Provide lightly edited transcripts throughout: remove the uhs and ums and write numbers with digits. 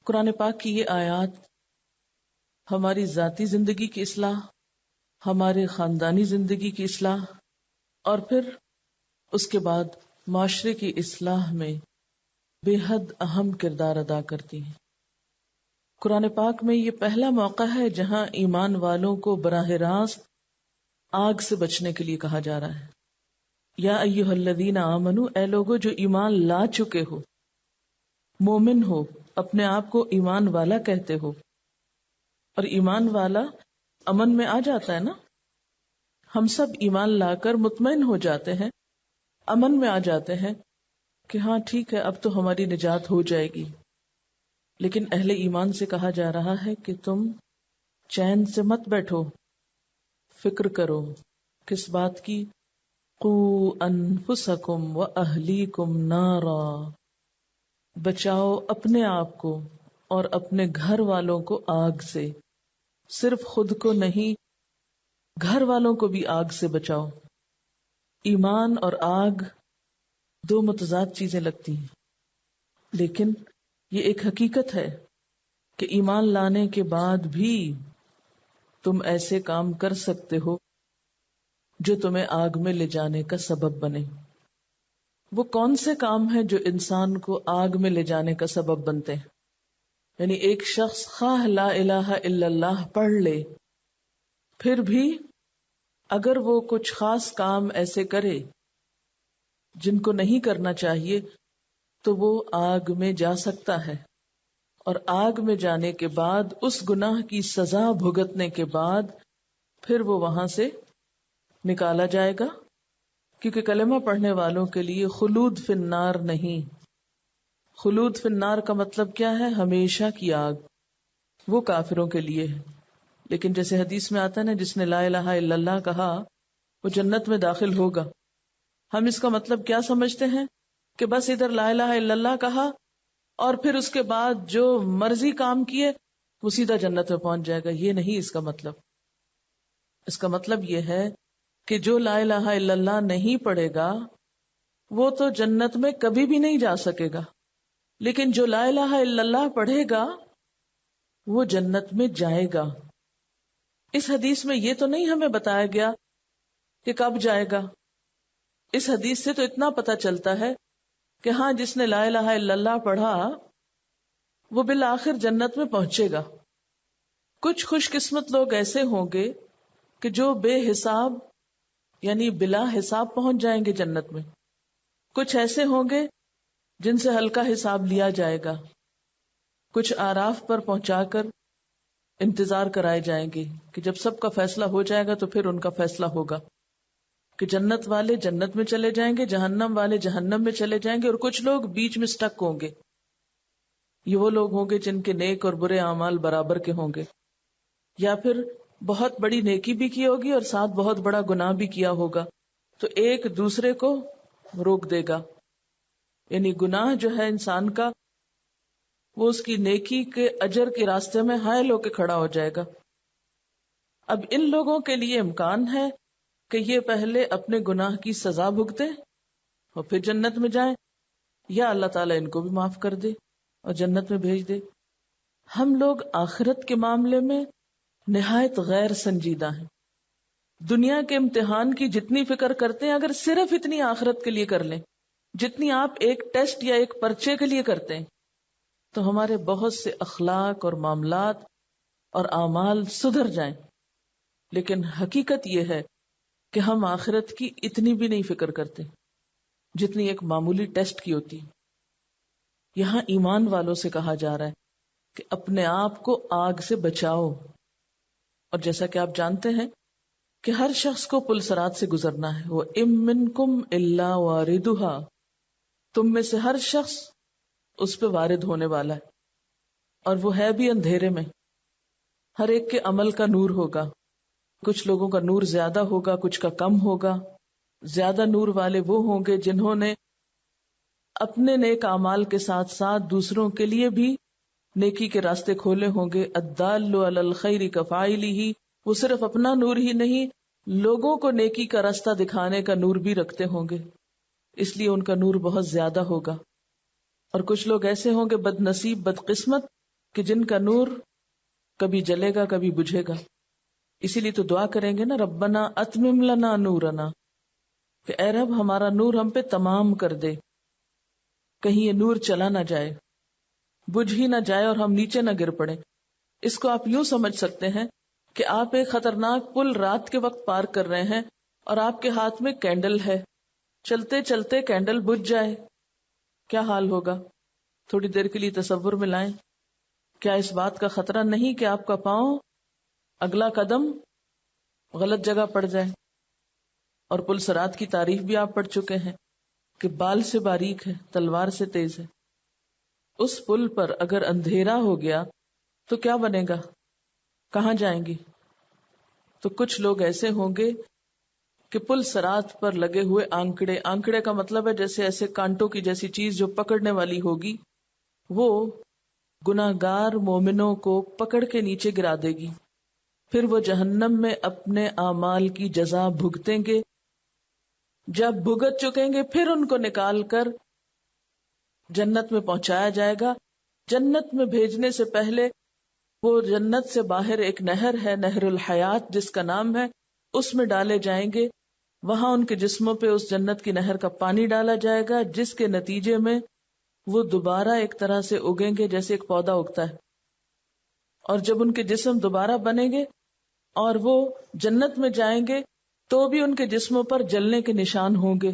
قرآن پاک کی یہ آیات ہماری ذاتی زندگی کی اصلاح، ہمارے خاندانی زندگی کی اصلاح اور پھر اس کے بعد معاشرے کی اصلاح میں بے حد اہم کردار ادا کرتی ہیں۔ قرآن پاک میں یہ پہلا موقع ہے جہاں ایمان والوں کو براہ راست آگ سے بچنے کے لیے کہا جا رہا ہے۔ یا ایھا الذین آمنو، اے لوگو جو ایمان لا چکے ہو، مومن ہو، اپنے آپ کو ایمان والا کہتے ہو، اور ایمان والا امن میں آ جاتا ہے نا، ہم سب ایمان لا کر مطمئن ہو جاتے ہیں، امن میں آ جاتے ہیں کہ ہاں ٹھیک ہے اب تو ہماری نجات ہو جائے گی۔ لیکن اہل ایمان سے کہا جا رہا ہے کہ تم چین سے مت بیٹھو، فکر کرو۔ کس بات کی؟ قوا انفسکم واہلیکم نارا، بچاؤ اپنے آپ کو اور اپنے گھر والوں کو آگ سے، صرف خود کو نہیں گھر والوں کو بھی آگ سے بچاؤ۔ ایمان اور آگ دو متضاد چیزیں لگتی ہیں، لیکن یہ ایک حقیقت ہے کہ ایمان لانے کے بعد بھی تم ایسے کام کر سکتے ہو جو تمہیں آگ میں لے جانے کا سبب بنے۔ وہ کون سے کام ہیں جو انسان کو آگ میں لے جانے کا سبب بنتے ہیں؟ یعنی ایک شخص خواہ لا الہ الا اللہ پڑھ لے، پھر بھی اگر وہ کچھ خاص کام ایسے کرے جن کو نہیں کرنا چاہیے تو وہ آگ میں جا سکتا ہے، اور آگ میں جانے کے بعد اس گناہ کی سزا بھگتنے کے بعد پھر وہ وہاں سے نکالا جائے گا، کیونکہ کلمہ پڑھنے والوں کے لیے خلود فی النار نہیں۔ خلود فی النار کا مطلب کیا ہے؟ ہمیشہ کی آگ، وہ کافروں کے لیے ہے۔ لیکن جیسے حدیث میں آتا ہے نا، جس نے لا الہ الا اللہ کہا وہ جنت میں داخل ہوگا۔ ہم اس کا مطلب کیا سمجھتے ہیں کہ بس ادھر لا الہ الا اللہ کہا اور پھر اس کے بعد جو مرضی کام کیے وہ سیدھا جنت میں پہنچ جائے گا؟ یہ نہیں اس کا مطلب۔ اس کا مطلب یہ ہے کہ جو لا الہ الا اللہ نہیں پڑھے گا وہ تو جنت میں کبھی بھی نہیں جا سکے گا، لیکن جو لا الہ الا اللہ پڑھے گا وہ جنت میں جائے گا۔ اس حدیث میں یہ تو نہیں ہمیں بتایا گیا کہ کب جائے گا۔ اس حدیث سے تو اتنا پتہ چلتا ہے کہ ہاں جس نے لا الہ الا اللہ پڑھا وہ بالآخر جنت میں پہنچے گا۔ کچھ خوش قسمت لوگ ایسے ہوں گے کہ جو بے حساب یعنی بلا حساب پہنچ جائیں گے جنت میں، کچھ ایسے ہوں گے جن سے ہلکا حساب لیا جائے گا، کچھ آراف پر پہنچا کر انتظار کرائے جائیں گے کہ جب سب کا فیصلہ ہو جائے گا تو پھر ان کا فیصلہ ہوگا کہ جنت والے جنت میں چلے جائیں گے، جہنم والے جہنم میں چلے جائیں گے، اور کچھ لوگ بیچ میں سٹک ہوں گے۔ یہ وہ لوگ ہوں گے جن کے نیک اور برے اعمال برابر کے ہوں گے، یا پھر بہت بڑی نیکی بھی کی ہوگی اور ساتھ بہت بڑا گناہ بھی کیا ہوگا، تو ایک دوسرے کو روک دے گا۔ یعنی گناہ جو ہے انسان کا وہ اس کی نیکی کے اجر کے راستے میں حائل ہو کے کھڑا ہو جائے گا۔ اب ان لوگوں کے لیے امکان ہے کہ یہ پہلے اپنے گناہ کی سزا بھگتیں اور پھر جنت میں جائیں، یا اللہ تعالیٰ ان کو بھی معاف کر دے اور جنت میں بھیج دے۔ ہم لوگ آخرت کے معاملے میں نہایت غیر سنجیدہ ہیں۔ دنیا کے امتحان کی جتنی فکر کرتے ہیں اگر صرف اتنی آخرت کے لیے کر لیں جتنی آپ ایک ٹیسٹ یا ایک پرچے کے لیے کرتے ہیں، تو ہمارے بہت سے اخلاق اور معاملات اور اعمال سدھر جائیں۔ لیکن حقیقت یہ ہے کہ ہم آخرت کی اتنی بھی نہیں فکر کرتے جتنی ایک معمولی ٹیسٹ کی ہوتی۔ یہاں ایمان والوں سے کہا جا رہا ہے کہ اپنے آپ کو آگ سے بچاؤ، اور جیسا کہ آپ جانتے ہیں کہ ہر شخص کو پل صراط سے گزرنا ہے۔ وَإِن مِّنكُمْ إِلَّا وَارِدُهَا، تم میں سے ہر شخص اس پہ وارد ہونے والا ہے، اور وہ ہے بھی اندھیرے میں۔ ہر ایک کے عمل کا نور ہوگا، کچھ لوگوں کا نور زیادہ ہوگا، کچھ کا کم ہوگا۔ زیادہ نور والے وہ ہوں گے جنہوں نے اپنے نیک اعمال کے ساتھ ساتھ دوسروں کے لیے بھی نیکی کے راستے کھولے ہوں گے۔ الدال علی الخیر کفاعلہ، وہ صرف اپنا نور ہی نہیں لوگوں کو نیکی کا راستہ دکھانے کا نور بھی رکھتے ہوں گے، اس لیے ان کا نور بہت زیادہ ہوگا۔ اور کچھ لوگ ایسے ہوں گے بد نصیب، بد قسمت، کہ جن کا نور کبھی جلے گا کبھی بجھے گا. اسی لیے تو دعا کریں گے نا، ربنا اتمم لنا نورنا، کہ اے رب ہمارا نور ہم پہ تمام کر دے، کہیں یہ نور چلا نہ جائے، بجھ ہی نہ جائے اور ہم نیچے نہ گر پڑے. اس کو آپ یوں سمجھ سکتے ہیں کہ آپ ایک خطرناک پل رات کے وقت پار کر رہے ہیں اور آپ کے ہاتھ میں کینڈل ہے، چلتے چلتے کینڈل بجھ جائے، کیا حال ہوگا؟ تھوڑی دیر کے لیے تصور میں لائیں. کیا اس بات کا خطرہ نہیں کہ آپ کا پاؤں اگلا قدم غلط جگہ پڑ جائے؟ اور پل صراط کی تعریف بھی آپ پڑھ چکے ہیں کہ بال سے باریک ہے، تلوار سے تیز ہے. اس پل پر اگر اندھیرا ہو گیا تو کیا بنے گا؟ کہاں جائیں گی؟ تو کچھ لوگ ایسے ہوں گے کہ پل صراط پر لگے ہوئے آنکڑے کا مطلب ہے جیسے ایسے کانٹوں کی جیسی چیز جو پکڑنے والی ہوگی، وہ گناہگار مومنوں کو پکڑ کے نیچے گرا دے گی. پھر وہ جہنم میں اپنے اعمال کی جزا بھگتیں گے. جب بھگت چکیں گے پھر ان کو نکال کر جنت میں پہنچایا جائے گا. جنت میں بھیجنے سے پہلے وہ جنت سے باہر ایک نہر ہے، نہر الحیات جس کا نام ہے، اس میں ڈالے جائیں گے. وہاں ان کے جسموں پہ اس جنت کی نہر کا پانی ڈالا جائے گا، جس کے نتیجے میں وہ دوبارہ ایک طرح سے اگیں گے جیسے ایک پودا اگتا ہے. اور جب ان کے جسم دوبارہ بنیں گے اور وہ جنت میں جائیں گے تو بھی ان کے جسموں پر جلنے کے نشان ہوں گے.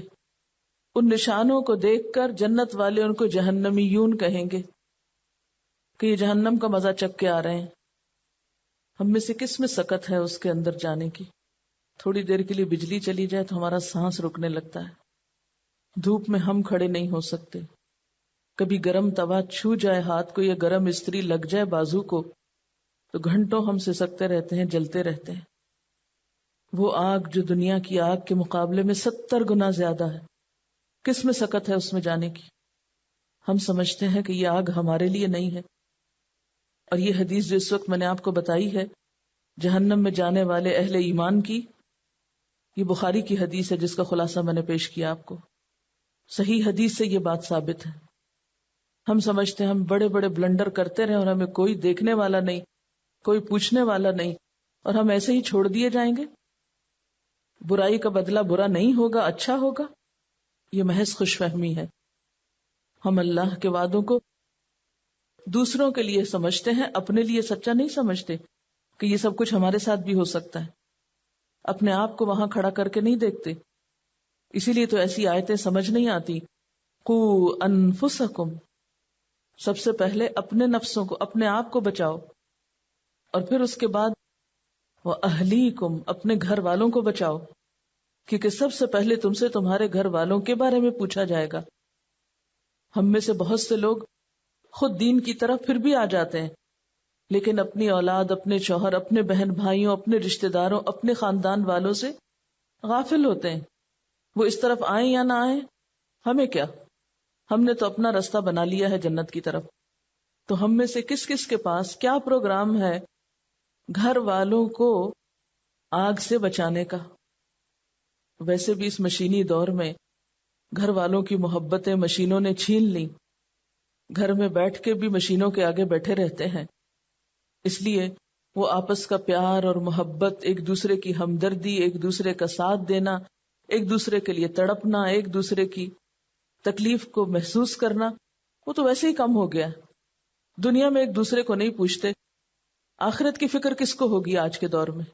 ان نشانوں کو دیکھ کر جنت والے ان کو جہنمیون کہیں گے کہ یہ جہنم کا مزہ چک کے آ رہے ہیں. ہم میں سے کس میں سکت ہے اس کے اندر جانے کی؟ تھوڑی دیر کے لیے بجلی چلی جائے تو ہمارا سانس رکنے لگتا ہے. دھوپ میں ہم کھڑے نہیں ہو سکتے. کبھی گرم توا چھو جائے ہاتھ کو یا گرم استری لگ جائے بازو کو تو گھنٹوں ہم سسکتے رہتے ہیں، جلتے رہتے ہیں. وہ آگ جو دنیا کی آگ کے مقابلے میں 70 گنا زیادہ ہے، کس میں سکت ہے اس میں جانے کی؟ ہم سمجھتے ہیں کہ یہ آگ ہمارے لیے نہیں ہے. اور یہ حدیث جو اس وقت میں نے آپ کو بتائی ہے جہنم میں جانے والے اہل ایمان کی، یہ بخاری کی حدیث ہے جس کا خلاصہ میں نے پیش کیا آپ کو. صحیح حدیث سے یہ بات ثابت ہے. ہم سمجھتے ہیں ہم بڑے بڑے بلنڈر کرتے رہے اور ہمیں کوئی دیکھنے والا نہیں، کوئی پوچھنے والا نہیں، اور ہم ایسے ہی چھوڑ دیے جائیں گے. برائی کا بدلہ برا نہیں ہوگا، اچھا ہوگا. یہ محض خوش فہمی ہے. ہم اللہ کے وعدوں کو دوسروں کے لیے سمجھتے ہیں، اپنے لیے سچا نہیں سمجھتے کہ یہ سب کچھ ہمارے ساتھ بھی ہو سکتا ہے. اپنے آپ کو وہاں کھڑا کر کے نہیں دیکھتے. اسی لیے تو ایسی آیتیں سمجھ نہیں آتی. قُوا انفسکم، سب سے پہلے اپنے نفسوں کو، اپنے آپ کو بچاؤ، اور پھر اس کے بعد وَأَهْلِيكُمْ، اپنے گھر والوں کو بچاؤ، کیونکہ سب سے پہلے تم سے تمہارے گھر والوں کے بارے میں پوچھا جائے گا. ہم میں سے بہت سے لوگ خود دین کی طرف پھر بھی آ جاتے ہیں، لیکن اپنی اولاد، اپنے شوہر، اپنے بہن بھائیوں، اپنے رشتہ داروں، اپنے خاندان والوں سے غافل ہوتے ہیں. وہ اس طرف آئیں یا نہ آئیں، ہمیں کیا؟ ہم نے تو اپنا راستہ بنا لیا ہے جنت کی طرف. تو ہم میں سے کس کس کے پاس کیا پروگرام ہے گھر والوں کو آگ سے بچانے کا؟ ویسے بھی اس مشینی دور میں گھر والوں کی محبتیں مشینوں نے چھین لی. گھر میں بیٹھ کے بھی مشینوں کے آگے بیٹھے رہتے ہیں. اس لیے وہ آپس کا پیار اور محبت، ایک دوسرے کی ہمدردی، ایک دوسرے کا ساتھ دینا، ایک دوسرے کے لیے تڑپنا، ایک دوسرے کی تکلیف کو محسوس کرنا، وہ تو ویسے ہی کم ہو گیا. دنیا میں ایک دوسرے کو نہیں پوچھتے. آخرت کی فکر کس کو ہوگی آج کے دور میں؟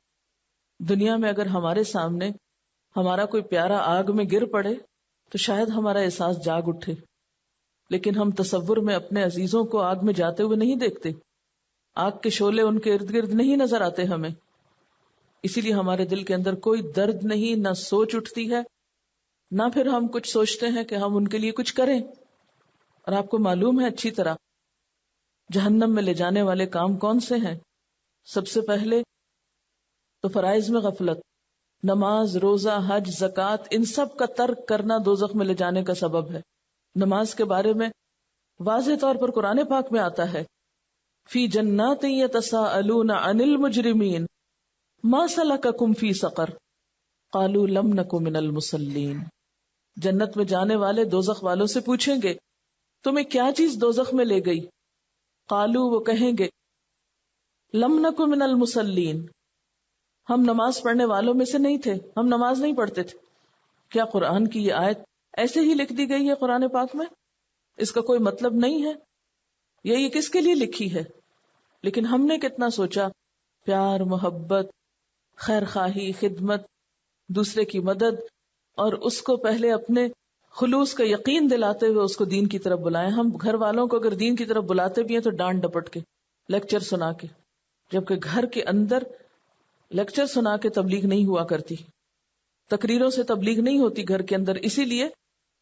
دنیا میں اگر ہمارے سامنے ہمارا کوئی پیارا آگ میں گر پڑے تو شاید ہمارا احساس جاگ اٹھے، لیکن ہم تصور میں اپنے عزیزوں کو آگ میں جاتے ہوئے نہیں دیکھتے. آگ کے شعلے ان کے ارد گرد نہیں نظر آتے ہمیں. اسی لیے ہمارے دل کے اندر کوئی درد نہیں، نہ سوچ اٹھتی ہے، نہ پھر ہم کچھ سوچتے ہیں کہ ہم ان کے لیے کچھ کریں. اور آپ کو معلوم ہے اچھی طرح جہنم میں لے جانے والے کام کون سے ہیں؟ سب سے پہلے تو فرائض میں غفلت، نماز، روزہ، حج، زکوٰۃ، ان سب کا ترک کرنا دوزخ میں لے جانے کا سبب ہے. نماز کے بارے میں واضح طور پر قرآن پاک میں آتا ہے فی جنات یتساءلون عن المجرمین ما سلککم فی سقر قالوا لم نک من المصلین. جنت میں جانے والے دوزخ والوں سے پوچھیں گے تمہیں کیا چیز دوزخ میں لے گئی؟ قالو وہ کہیں گے لم نک من المصلین ہم نماز پڑھنے والوں میں سے نہیں تھے، ہم نماز نہیں پڑھتے تھے. کیا قرآن کی یہ آیت ایسے ہی لکھ دی گئی ہے قرآن پاک میں؟ اس کا کوئی مطلب نہیں ہے؟ یا یہ کس کے لیے لکھی ہے؟ لیکن ہم نے کتنا سوچا، پیار، محبت، خیر خواہی، خدمت، دوسرے کی مدد، اور اس کو پہلے اپنے خلوص کا یقین دلاتے ہوئے اس کو دین کی طرف بلائیں. ہم گھر والوں کو اگر دین کی طرف بلاتے بھی ہیں تو ڈانٹ ڈپٹ کے، لیکچر سنا کے، جبکہ گھر کے اندر لیکچر سنا کے تبلیغ نہیں ہوا کرتی، تقریروں سے تبلیغ نہیں ہوتی گھر کے اندر. اسی لیے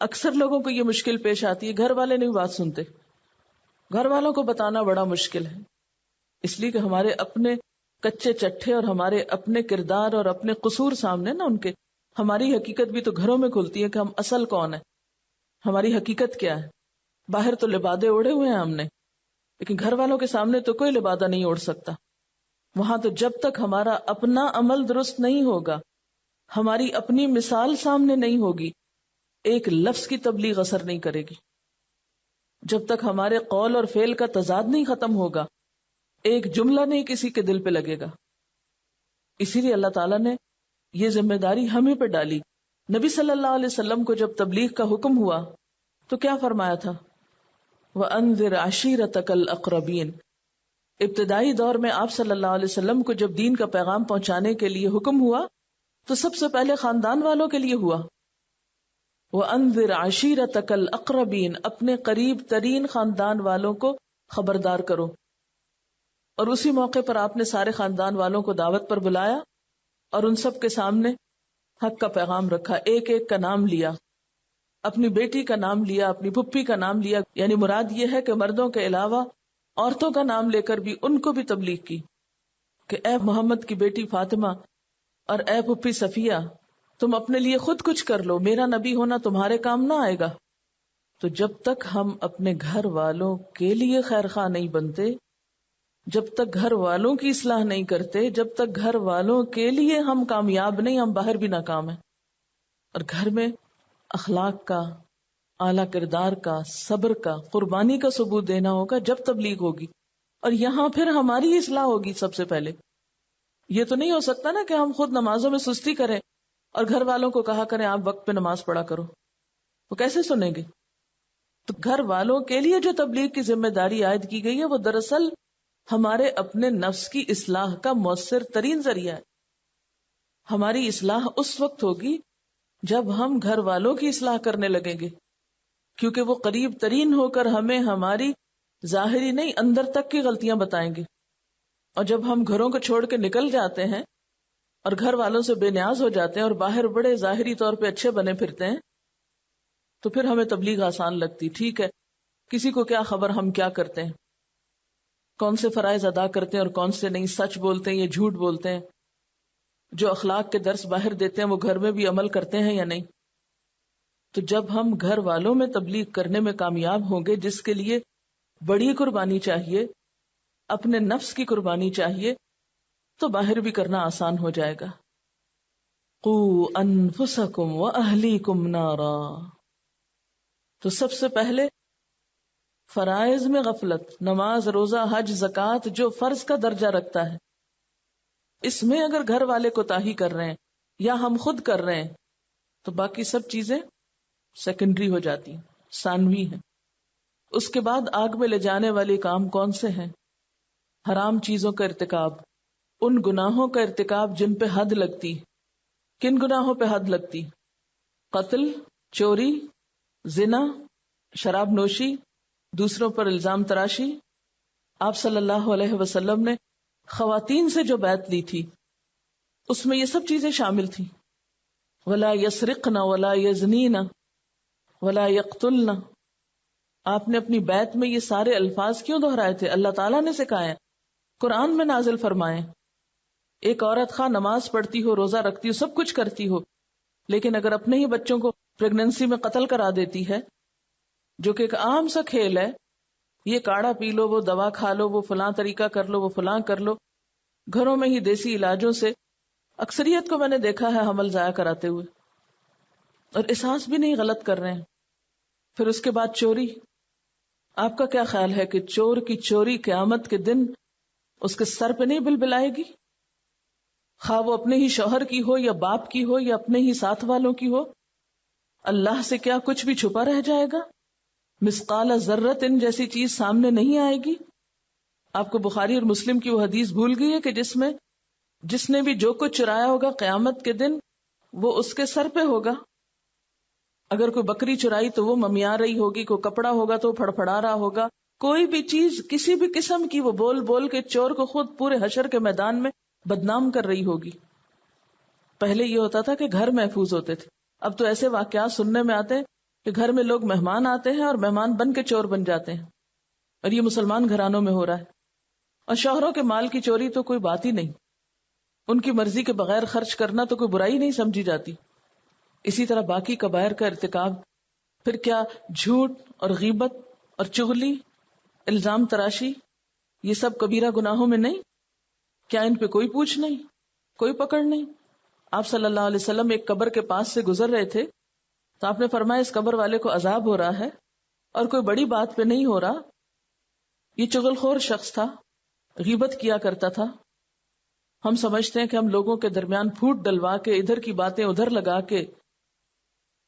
اکثر لوگوں کو یہ مشکل پیش آتی ہے، گھر والے نہیں بات سنتے، گھر والوں کو بتانا بڑا مشکل ہے، اس لیے کہ ہمارے اپنے کچے چٹھے اور ہمارے اپنے کردار اور اپنے قصور سامنے نا ان کے. ہماری حقیقت بھی تو گھروں میں کھلتی ہے کہ ہم اصل کون ہے، ہماری حقیقت کیا ہے. باہر تو لبادے اوڑے ہوئے ہیں ہم نے، لیکن گھر والوں کے سامنے تو کوئی لبادہ نہیں اوڑھ سکتا. وہاں تو جب تک ہمارا اپنا عمل درست نہیں ہوگا، ہماری اپنی مثال سامنے نہیں ہوگی، ایک لفظ کی تبلیغ اثر نہیں کرے گی. جب تک ہمارے قول اور فعل کا تضاد نہیں ختم ہوگا، ایک جملہ نہیں کسی کے دل پہ لگے گا. اسی لیے اللہ تعالیٰ نے یہ ذمہ داری ہمیں پہ ڈالی. نبی صلی اللہ علیہ وسلم کو جب تبلیغ کا حکم ہوا تو کیا فرمایا تھا؟ وَأَنذِرْ عَشِيرَتَكَ الْأَقْرَبِينَ. ابتدائی دور میں آپ صلی اللہ علیہ وسلم کو جب دین کا پیغام پہنچانے کے لیے حکم ہوا تو سب سے پہلے خاندان والوں کے لیے ہوا. وَأَنذِرْ عَشِيرَتَكَ الْأَقْرَبِينَ. اپنے قریب ترین خاندان والوں کو خبردار کرو. اور اسی موقع پر آپ نے سارے خاندان والوں کو دعوت پر بلایا اور ان سب کے سامنے حق کا پیغام رکھا. ایک ایک کا نام لیا، اپنی بیٹی کا نام لیا، اپنی پھپھی کا نام لیا. یعنی مراد یہ ہے کہ مردوں کے علاوہ عورتوں کا نام لے کر بھی ان کو بھی تبلیغ کی کہ اے محمد کی بیٹی فاطمہ اور اے پھپھی صفیہ، تم اپنے لیے خود کچھ کر لو، میرا نبی ہونا تمہارے کام نہ آئے گا. تو جب تک ہم اپنے گھر والوں کے لیے خیر خواہ نہیں بنتے، جب تک گھر والوں کی اصلاح نہیں کرتے، جب تک گھر والوں کے لیے ہم کامیاب نہیں، ہم باہر بھی ناکام ہیں. اور گھر میں اخلاق کا، اعلیٰ کردار کا، صبر کا، قربانی کا ثبوت دینا ہوگا جب تبلیغ ہوگی. اور یہاں پھر ہماری اصلاح ہوگی سب سے پہلے. یہ تو نہیں ہو سکتا نا کہ ہم خود نمازوں میں سستی کریں اور گھر والوں کو کہا کریں آپ وقت پہ نماز پڑھا کرو. وہ کیسے سنیں گے؟ تو گھر والوں کے لیے جو تبلیغ کی ذمہ داری عائد کی گئی ہے وہ دراصل ہمارے اپنے نفس کی اصلاح کا مؤثر ترین ذریعہ ہے. ہماری اصلاح اس وقت ہوگی جب ہم گھر والوں کی اصلاح کرنے لگیں گے، کیونکہ وہ قریب ترین ہو کر ہمیں ہماری ظاہری نہیں اندر تک کی غلطیاں بتائیں گے. اور جب ہم گھروں کو چھوڑ کے نکل جاتے ہیں اور گھر والوں سے بے نیاز ہو جاتے ہیں اور باہر بڑے ظاہری طور پہ اچھے بنے پھرتے ہیں تو پھر ہمیں تبلیغ آسان لگتی. ٹھیک ہے، کسی کو کیا خبر ہم کیا کرتے ہیں، کون سے فرائض ادا کرتے ہیں اور کون سے نہیں، سچ بولتے ہیں یا جھوٹ بولتے ہیں، جو اخلاق کے درس باہر دیتے ہیں وہ گھر میں بھی عمل کرتے ہیں یا نہیں. تو جب ہم گھر والوں میں تبلیغ کرنے میں کامیاب ہوں گے، جس کے لیے بڑی قربانی چاہیے، اپنے نفس کی قربانی چاہیے، تو باہر بھی کرنا آسان ہو جائے گا. قُوا أَنفُسَكُمْ وَأَهْلِيكُمْ نَارًا. تو سب سے پہلے فرائض میں غفلت، نماز، روزہ، حج، زکوٰۃ جو فرض کا درجہ رکھتا ہے، اس میں اگر گھر والے کوتاہی کر رہے ہیں یا ہم خود کر رہے ہیں تو باقی سب چیزیں سیکنڈری ہو جاتی ہیں، ثانوی ہیں. اس کے بعد آگ میں لے جانے والے کام کون سے ہیں؟ حرام چیزوں کا ارتکاب، ان گناہوں کا ارتکاب جن پہ حد لگتی. کن گناہوں پہ حد لگتی؟ قتل، چوری، زنا، شراب نوشی، دوسروں پر الزام تراشی. آپ صلی اللہ علیہ وسلم نے خواتین سے جو بیعت لی تھی اس میں یہ سب چیزیں شامل تھیں. ولا یسرقن ولا یزنین ولا یقتلن. آپ نے اپنی بیعت میں یہ سارے الفاظ کیوں دہرائے تھے؟ اللہ تعالیٰ نے سکھائے، قرآن میں نازل فرمائے. ایک عورت خواہ نماز پڑھتی ہو، روزہ رکھتی ہو، سب کچھ کرتی ہو، لیکن اگر اپنے ہی بچوں کو پریگننسی میں قتل کرا دیتی ہے، جو کہ ایک عام سا کھیل ہے، یہ کاڑھا پی لو، وہ دوا کھا لو، وہ فلاں طریقہ کر لو، وہ فلاں کر لو، گھروں میں ہی دیسی علاجوں سے اکثریت کو میں نے دیکھا ہے حمل ضائع کراتے ہوئے، اور احساس بھی نہیں غلط کر رہے ہیں. پھر اس کے بعد چوری، آپ کا کیا خیال ہے کہ چور کی چوری قیامت کے دن اس کے سر پہ نہیں بلبلائے گی؟ خواہ وہ اپنے ہی شوہر کی ہو یا باپ کی ہو یا اپنے ہی ساتھ والوں کی ہو، اللہ سے کیا کچھ بھی چھپا رہ جائے گا؟ مثقال ذرۃ ان جیسی چیز سامنے نہیں آئے گی؟ آپ کو بخاری اور مسلم کی وہ حدیث بھول گئی ہے کہ جس نے بھی جو کچھ چرایا ہوگا قیامت کے دن وہ اس کے سر پہ ہوگا. اگر کوئی بکری چرائی تو وہ ممیا رہی ہوگی، کوئی کپڑا ہوگا تو وہ پھڑپھڑا رہا ہوگا، کوئی بھی چیز کسی بھی قسم کی وہ بول بول کے چور کو خود پورے حشر کے میدان میں بدنام کر رہی ہوگی. پہلے یہ ہوتا تھا کہ گھر محفوظ ہوتے تھے، اب تو ایسے واقعات سننے میں آتے ہیں کہ گھر میں لوگ مہمان آتے ہیں اور مہمان بن کے چور بن جاتے ہیں، اور یہ مسلمان گھرانوں میں ہو رہا ہے. اور شوہروں کے مال کی چوری تو کوئی بات ہی نہیں، ان کی مرضی کے بغیر خرچ کرنا تو کوئی برائی نہیں سمجھی جاتی. اسی طرح باقی کبائر کا ارتکاب، پھر کیا جھوٹ اور غیبت اور چغلی، الزام تراشی، یہ سب کبیرہ گناہوں میں نہیں؟ کیا ان پہ کوئی پوچھ نہیں، کوئی پکڑ نہیں؟ آپ صلی اللہ علیہ وسلم ایک قبر کے پاس سے گزر رہے تھے تو آپ نے فرمایا اس قبر والے کو عذاب ہو رہا ہے اور کوئی بڑی بات پہ نہیں ہو رہا. یہ چغل خور شخص تھا، غیبت کیا کرتا تھا. ہم سمجھتے ہیں کہ ہم لوگوں کے درمیان پھوٹ ڈلوا کے ادھر کی باتیں ادھر لگا کے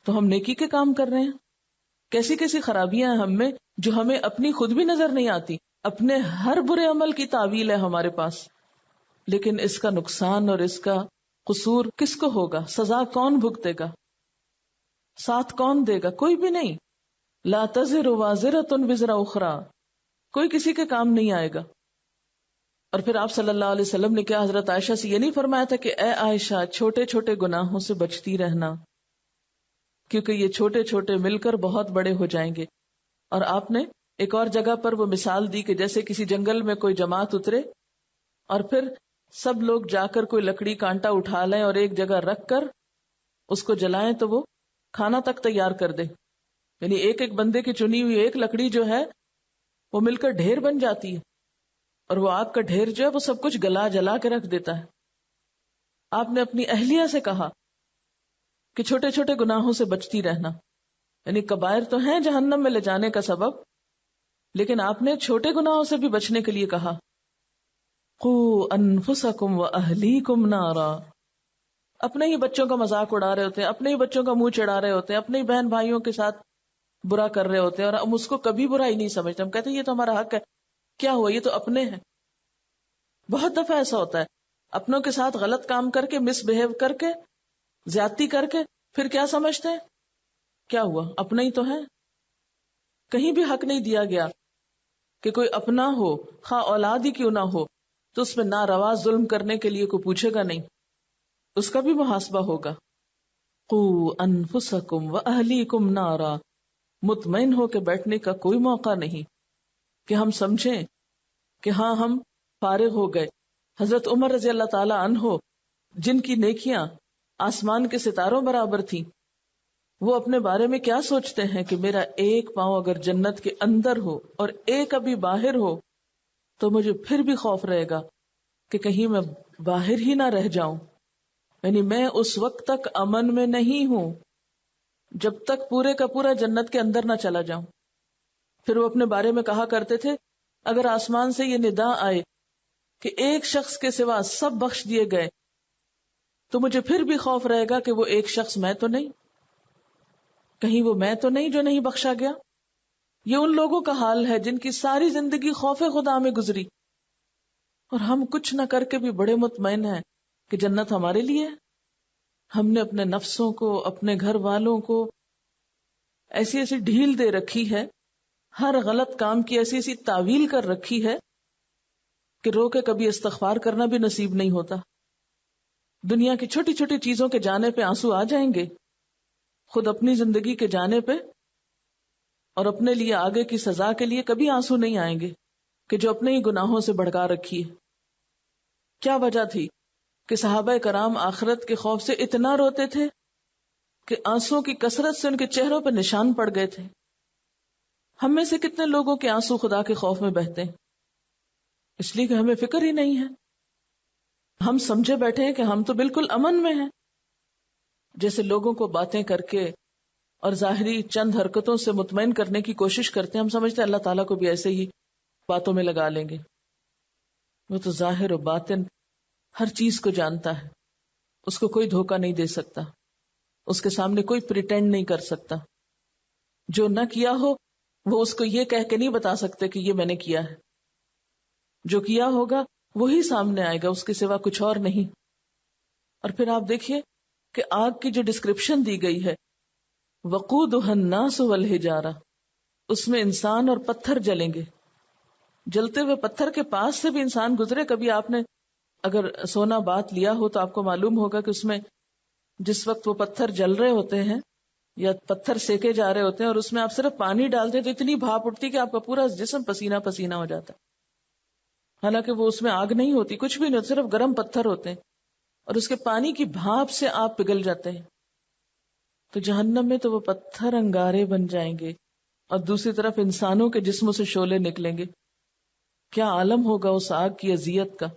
تو ہم نیکی کے کام کر رہے ہیں. کیسی کیسی خرابیاں ہیں ہم میں جو ہمیں اپنی خود بھی نظر نہیں آتی. اپنے ہر برے عمل کی تعویل ہے ہمارے پاس، لیکن اس کا نقصان اور اس کا قصور کس کو ہوگا؟ سزا کون بھگتے گا؟ ساتھ کون دے گا؟ کوئی بھی نہیں. لا تزر وازرۃ وزر اخری، کوئی کسی کے کام نہیں آئے گا. اور پھر آپ صلی اللہ علیہ وسلم نے کیا حضرت عائشہ سے یہ نہیں فرمایا تھا کہ اے عائشہ چھوٹے چھوٹے گناہوں سے بچتی رہنا، کیونکہ یہ چھوٹے چھوٹے مل کر بہت بڑے ہو جائیں گے. اور آپ نے ایک اور جگہ پر وہ مثال دی کہ جیسے کسی جنگل میں کوئی جماعت اترے اور پھر سب لوگ جا کر کوئی لکڑی کانٹا اٹھا لیں اور ایک جگہ رکھ کر اس کو جلائیں تو وہ کھانا تک تیار کر دے. یعنی ایک ایک بندے کی چنی ہوئی ایک لکڑی جو ہے وہ مل کر ڈھیر بن جاتی ہے، اور وہ آگ کا ڈھیر جو ہے وہ سب کچھ جلا کے رکھ دیتا ہے. آپ نے اپنی اہلیہ سے کہا کہ چھوٹے چھوٹے گناہوں سے بچتی رہنا، یعنی کبائر تو ہیں جہنم میں لے جانے کا سبب، لیکن آپ نے چھوٹے گناہوں سے بھی بچنے کے لیے کہا. قوا انفسکم واہلیکم نارا. اپنے ہی بچوں کا مذاق اڑا رہے ہوتے ہیں، اپنے ہی بچوں کا منہ چڑھا رہے ہوتے ہیں، اپنے ہی بہن بھائیوں کے ساتھ برا کر رہے ہوتے ہیں، اور ہم اس کو کبھی برا ہی نہیں سمجھتے. ہم کہتے ہیں یہ تو ہمارا حق ہے. کیا ہوا، یہ تو اپنے ہیں. بہت دفعہ ایسا ہوتا ہے، اپنوں کے ساتھ غلط کام کر کے، مس بہیو کر کے، زیادتی کر کے، پھر کیا سمجھتے ہیں کیا ہوا، اپنا ہی تو ہے. کہیں بھی حق نہیں دیا گیا کہ کوئی اپنا ہو، خواہ اولاد ہی کیوں نہ ہو، تو اس میں ناروا ظلم کرنے کے لیے کوئی پوچھے گا نہیں، اس کا بھی محاسبہ ہوگا. قوا انفسکم واہلیکم نارا. مطمئن ہو کے بیٹھنے کا کوئی موقع نہیں کہ ہم سمجھیں کہ ہاں ہم فارغ ہو گئے. حضرت عمر رضی اللہ تعالی عنہ جن کی نیکیاں آسمان کے ستاروں برابر تھیں، وہ اپنے بارے میں کیا سوچتے ہیں کہ میرا ایک پاؤں اگر جنت کے اندر ہو اور ایک ابھی باہر ہو تو مجھے پھر بھی خوف رہے گا کہ کہیں میں باہر ہی نہ رہ جاؤں. یعنی میں اس وقت تک امن میں نہیں ہوں جب تک پورے کا پورا جنت کے اندر نہ چلا جاؤں. پھر وہ اپنے بارے میں کہا کرتے تھے اگر آسمان سے یہ ندا آئے کہ ایک شخص کے سوا سب بخش دیے گئے تو مجھے پھر بھی خوف رہے گا کہ وہ ایک شخص میں تو نہیں، کہیں وہ میں تو نہیں جو نہیں بخشا گیا. یہ ان لوگوں کا حال ہے جن کی ساری زندگی خوف خدا میں گزری، اور ہم کچھ نہ کر کے بھی بڑے مطمئن ہیں کہ جنت ہمارے لیے ہے. ہم نے اپنے نفسوں کو، اپنے گھر والوں کو ایسی ایسی ڈھیل دے رکھی ہے، ہر غلط کام کی ایسی ایسی تعویل کر رکھی ہے کہ رو کے کبھی استغفار کرنا بھی نصیب نہیں ہوتا. دنیا کی چھوٹی چھوٹی چیزوں کے جانے پہ آنسو آ جائیں گے، خود اپنی زندگی کے جانے پہ اور اپنے لیے آگے کی سزا کے لیے کبھی آنسو نہیں آئیں گے کہ جو اپنے ہی گناہوں سے بھڑکا رکھی ہے. کیا وجہ تھی کہ صحابہ کرام آخرت کے خوف سے اتنا روتے تھے کہ آنسوں کی کثرت سے ان کے چہروں پہ نشان پڑ گئے تھے. ہم میں سے کتنے لوگوں کے آنسو خدا کے خوف میں بہتے ہیں؟ اس لیے کہ ہمیں فکر ہی نہیں ہے. ہم سمجھے بیٹھے ہیں کہ ہم تو بالکل امن میں ہیں. جیسے لوگوں کو باتیں کر کے اور ظاہری چند حرکتوں سے مطمئن کرنے کی کوشش کرتے ہیں. ہم سمجھتے ہیں اللہ تعالیٰ کو بھی ایسے ہی باتوں میں لگا لیں گے. وہ تو ظاہر و باطن ہر چیز کو جانتا ہے، اس کو کوئی دھوکہ نہیں دے سکتا، اس کے سامنے کوئی پریٹینڈ نہیں کر سکتا. جو نہ کیا ہو وہ اس کو یہ کہہ کے نہیں بتا سکتے کہ یہ میں نے کیا ہے. جو کیا ہوگا وہی سامنے آئے گا، اس کے سوا کچھ اور نہیں. اور پھر آپ دیکھیے کہ آگ کی جو ڈسکرپشن دی گئی ہے، وقودها الناس والحجارہ، اس میں انسان اور پتھر جلیں گے. جلتے ہوئے پتھر کے پاس سے بھی انسان گزرے. کبھی آپ نے اگر سونا بات لیا ہو تو آپ کو معلوم ہوگا کہ اس میں جس وقت وہ پتھر جل رہے ہوتے ہیں یا پتھر سیکے جا رہے ہوتے ہیں اور اس میں آپ صرف پانی ڈالتے تو اتنی بھاپ اٹھتی کہ آپ کا پورا جسم پسینہ پسینہ ہو جاتا ہے. حالانکہ وہ اس میں آگ نہیں ہوتی، کچھ بھی نہیں ہوتا، صرف گرم پتھر ہوتے ہیں اور اس کے پانی کی بھاپ سے آپ پگھل جاتے ہیں. تو جہنم میں تو وہ پتھر انگارے بن جائیں گے اور دوسری طرف انسانوں کے جسموں سے شعلے نکلیں گے. کیا عالم ہوگا اس آگ کی اذیت کا،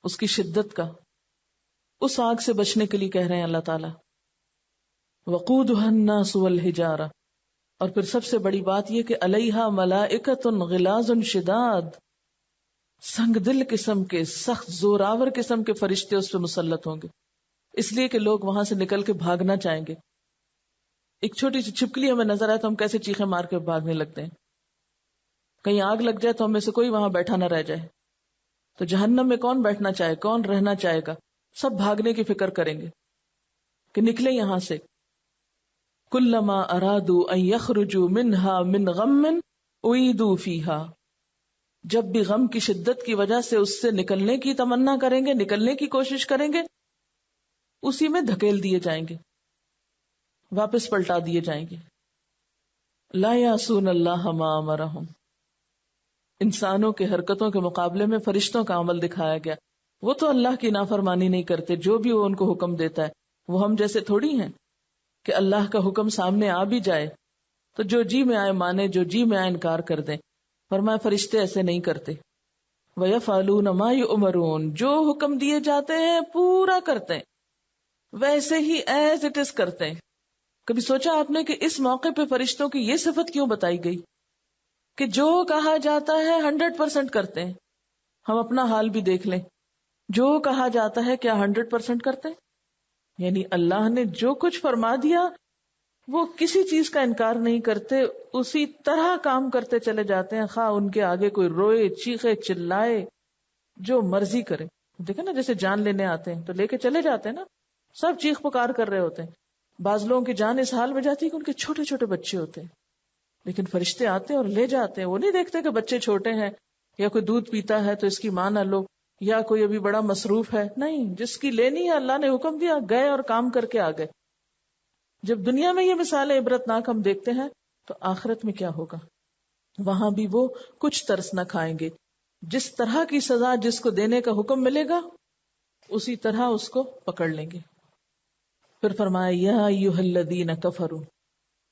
اس کی شدت کا. اس آگ سے بچنے کے لیے کہہ رہے ہیں اللہ تعالیٰ وقودها الناس والحجارہ. اور پھر سب سے بڑی بات یہ کہ علیہا ملائکۃ غلاظ شداد، سنگ دل قسم کے، سخت زوراور قسم کے فرشتے اس پہ مسلط ہوں گے، اس لیے کہ لوگ وہاں سے نکل کے بھاگنا چاہیں گے. ایک چھوٹی سی چھپکلی ہمیں نظر آئے تو ہم کیسے چیخیں مار کے بھاگنے لگتے ہیں. کہیں آگ لگ جائے تو ہم میں سے کوئی وہاں بیٹھا نہ رہ جائے. تو جہنم میں کون بیٹھنا چاہے، کون رہنا چاہے گا؟ سب بھاگنے کی فکر کریں گے کہ نکلے یہاں سے. کلما ارادوا ان یخرجوا منها من غم اعیدوا فیہا، جب بھی غم کی شدت کی وجہ سے اس سے نکلنے کی تمنا کریں گے، نکلنے کی کوشش کریں گے، اسی میں دھکیل دیے جائیں گے، واپس پلٹا دیے جائیں گے. لا یعصون اللہ ما امرہم. انسانوں کے حرکتوں کے مقابلے میں فرشتوں کا عمل دکھایا گیا. وہ تو اللہ کی نافرمانی نہیں کرتے، جو بھی وہ ان کو حکم دیتا ہے. وہ ہم جیسے تھوڑی ہیں کہ اللہ کا حکم سامنے آ بھی جائے تو جو جی میں آئے مانے، جو جی میں آئے انکار کر دیں. فرمایا فرشتے ایسے نہیں کرتے. وَيَفْعَلُونَ مَا يُؤْمَرُونَ، جو حکم دیے جاتے ہیں پورا کرتے ہیں، ویسے ہی ایز اٹ از کرتے ہیں. کبھی سوچا آپ نے کہ اس موقع پہ فرشتوں کی یہ صفت کیوں بتائی گئی کہ جو کہا جاتا ہے 100% کرتے ہیں؟ ہم اپنا حال بھی دیکھ لیں، جو کہا جاتا ہے کیا 100% کرتے ہیں؟ یعنی اللہ نے جو کچھ فرما دیا وہ کسی چیز کا انکار نہیں کرتے، اسی طرح کام کرتے چلے جاتے ہیں، خواہ ان کے آگے کوئی روئے، چیخے، چلائے، جو مرضی کرے. دیکھیں نا جیسے جان لینے آتے ہیں تو لے کے چلے جاتے ہیں نا، سب چیخ پکار کر رہے ہوتے ہیں. بعض لوگوں کی جان اس حال میں جاتی ہے کہ ان کے چھوٹے چھوٹے بچے ہوتے ہیں، لیکن فرشتے آتے ہیں اور لے جاتے ہیں. وہ نہیں دیکھتے کہ بچے چھوٹے ہیں یا کوئی دودھ پیتا ہے تو اس کی ماں نہ لو، یا کوئی ابھی بڑا مصروف ہے. نہیں، جس کی لینی ہے اللہ نے حکم دیا، گئے اور کام کر کے آ گئے. جب دنیا میں یہ مثالیں عبرتناک ہم دیکھتے ہیں تو آخرت میں کیا ہوگا؟ وہاں بھی وہ کچھ ترس نہ کھائیں گے. جس طرح کی سزا جس کو دینے کا حکم ملے گا اسی طرح اس کو پکڑ لیں گے. پھر فرمایا یا ایھا الذین کفروا،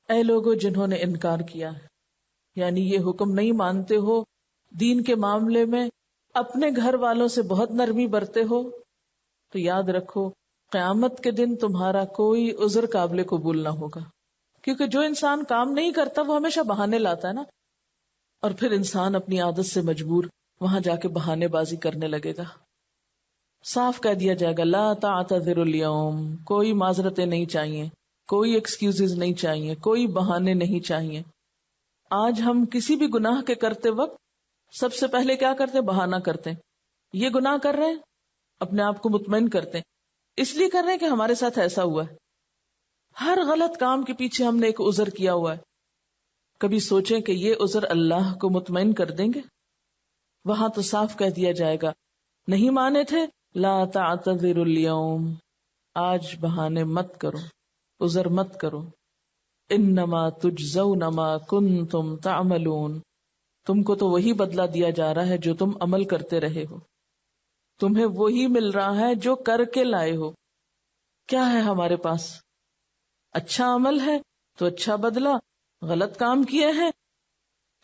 اے لوگوں جنہوں نے انکار کیا ہے، یعنی یہ حکم نہیں مانتے ہو، دین کے معاملے میں اپنے گھر والوں سے بہت نرمی برتے ہو، تو یاد رکھو قیامت کے دن تمہارا کوئی عذر قابل قبول نہ ہوگا. کیونکہ جو انسان کام نہیں کرتا وہ ہمیشہ بہانے لاتا ہے نا، اور پھر انسان اپنی عادت سے مجبور وہاں جا کے بہانے بازی کرنے لگے گا. صاف کہہ دیا جائے گا لا تعتذروا اليوم، کوئی معذرتیں نہیں چاہیے، کوئی ایکسکیوزز نہیں چاہیے، کوئی بہانے نہیں چاہیے. آج ہم کسی بھی گناہ کے کرتے وقت سب سے پہلے کیا کرتے؟ بہانہ کرتے ہیں. یہ گناہ کر رہے ہیں، اپنے آپ کو مطمئن کرتے ہیں، اس لیے کر رہے ہیں کہ ہمارے ساتھ ایسا ہوا ہے. ہر غلط کام کے پیچھے ہم نے ایک عذر کیا ہوا ہے. کبھی سوچیں کہ یہ عذر اللہ کو مطمئن کر دیں گے؟ وہاں تو صاف کہہ دیا جائے گا نہیں مانے تھے لا تعتذروا اليوم، آج بہانے مت کرو، عذر مت کرو. انما تجزون ما کنتم تعملون، تم کو تو وہی بدلہ دیا جا رہا ہے جو تم عمل کرتے رہے ہو، تمہیں وہی مل رہا ہے جو کر کے لائے ہو. کیا ہے ہمارے پاس؟ اچھا عمل ہے تو اچھا بدلہ، غلط کام کیے ہیں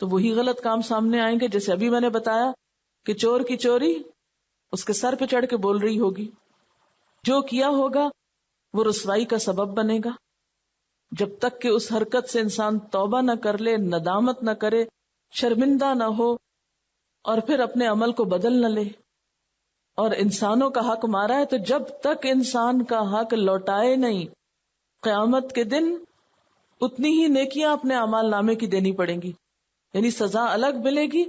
تو وہی غلط کام سامنے آئیں گے. جیسے ابھی میں نے بتایا کہ چور کی چوری اس کے سر پہ چڑھ کے بول رہی ہوگی، جو کیا ہوگا وہ رسوائی کا سبب بنے گا. جب تک کہ اس حرکت سے انسان توبہ نہ کر لے، ندامت نہ کرے، شرمندہ نہ ہو، اور پھر اپنے عمل کو بدل نہ لے، اور انسانوں کا حق مارا ہے تو جب تک انسان کا حق لوٹائے نہیں، قیامت کے دن اتنی ہی نیکیاں اپنے اعمال نامے کی دینی پڑیں گی، یعنی سزا الگ ملے گی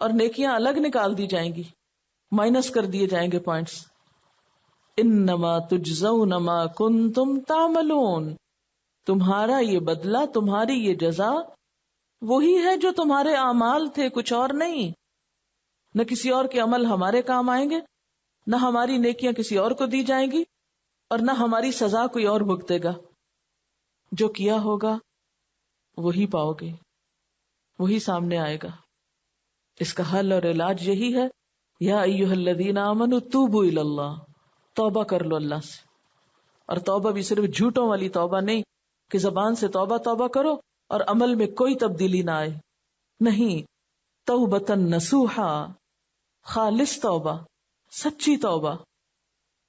اور نیکیاں الگ نکال دی جائیں گی، مائنس کر دیے جائیں گے پوائنٹس. انما تجزون ما کنتم تعملون، تمہارا یہ بدلہ، تمہاری یہ جزا وہی ہے جو تمہارے اعمال تھے، کچھ اور نہیں. نہ کسی اور کے عمل ہمارے کام آئیں گے، نہ ہماری نیکیاں کسی اور کو دی جائیں گی، اور نہ ہماری سزا کوئی اور بھگتے گا. جو کیا ہوگا وہی پاؤ گے، وہی سامنے آئے گا. اس کا حل اور علاج یہی ہے، یا ایھا الذین آمنوا توبوا الی اللہ، توبہ کر لو اللہ سے. اور توبہ بھی صرف جھوٹوں والی توبہ نہیں کہ زبان سے توبہ توبہ کرو اور عمل میں کوئی تبدیلی نہ آئے، نہیں. توبۃ نصوحا، خالص توبہ، سچی توبہ